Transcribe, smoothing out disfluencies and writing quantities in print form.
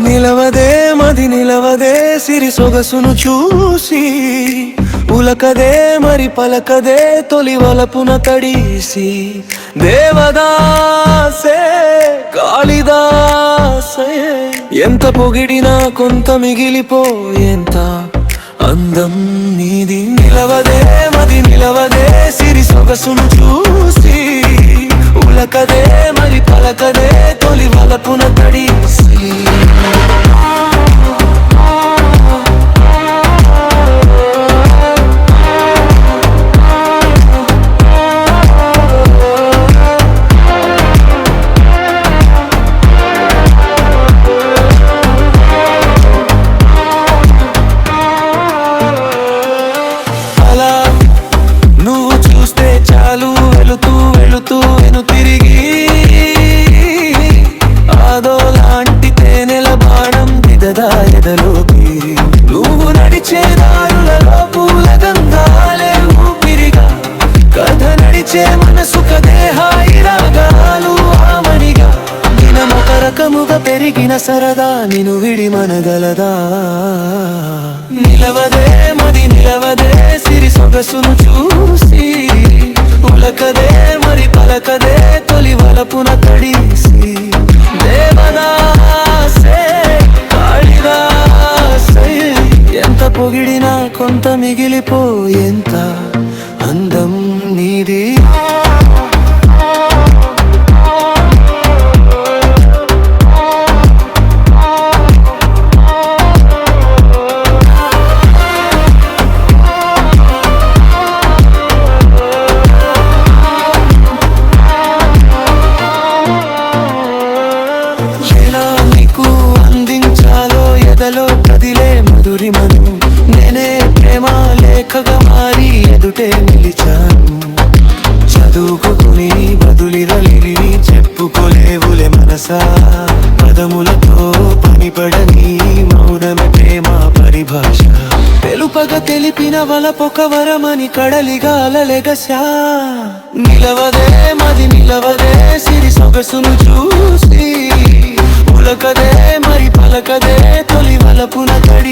నిలవదే మది నిలవదే సిరి సొగసును చూసి ఉలకదే మరి పలకదే తొలి వలపున తడిసి దేవదాసే కాళిదాసే ఎంత పొగిడినా కొంత మిగిలిపోయేంత అందం నీది నిలవదే మది నిలవదే సిరి సొగసును చూసి ఉలకదే మరి పలకదే తొలి వలపున తడిసి చాలు వెళుతూ వెళుతూ వెను తిరిగి ఆదో లాంటి తేనెల బాణం దిగదా ఎదలోకి నువ్వు నడిచే దారులలో పూల గంధాలే ఊపిరిగా కథ నడిచే మనసు కదే హాయి రాగాలు ఆమనిగా దినమొక రకముగా పెరిగిన సరదా నిన్ను విడి మనగలదా నిలవదే మది నిలవదే సిరి సొగసును చూసి ఉలకదే మరి పలకదే తొలి వలపున తడిసి దేవదాసే కాళిదాసే ఎంత పొగిడినా కొంత మిగిలిపోయేంత అందం నీది ఎదలో కదిలే మధురిమను నేనే ప్రేమ లేఖగా మారి ఎదుటే నిలిచాను చదువుకుని బదులిరలిని చెప్పుకోలేవులే మనసా పదములతో పనిపడని మౌనమే ప్రేమ పరిభాష తెలుపగా తెలిపిన వలపొక వరమని కడలిగా అలలెగసా నిలవదే మది నిలవదే సిరి సొగసును చూసి ఉలకదే మరి పలకదే తొలి వలపున తడి